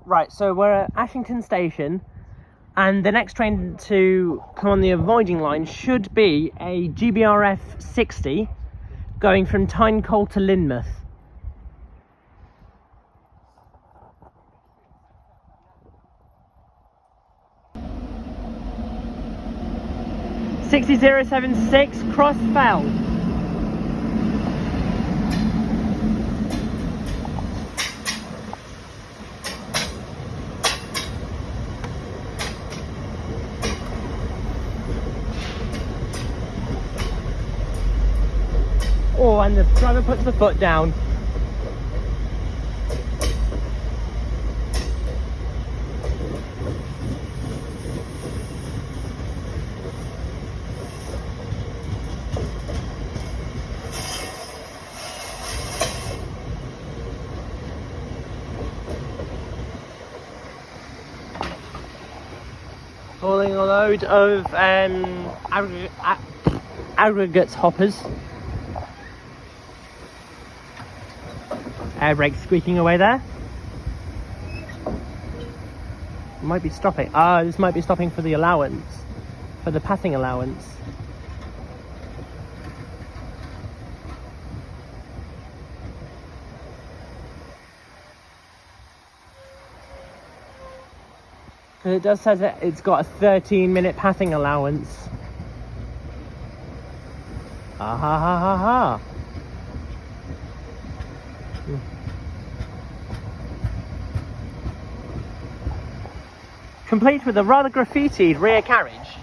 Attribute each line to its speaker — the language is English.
Speaker 1: Right, so we're at Ashington station, and the next train to come on the avoiding line should be a GBRF 60 going from Tynecastle to Lynmouth. (6076) Cross Fell. Oh, and the driver puts the foot down. Hauling a load of aggregates hoppers. Air brake squeaking away there. Might be stopping. This might be stopping for the allowance, for the passing allowance. Because it does say that it's got a 13-minute passing allowance. Ah ha ha ha ha. Complete with a rather graffitied rear carriage.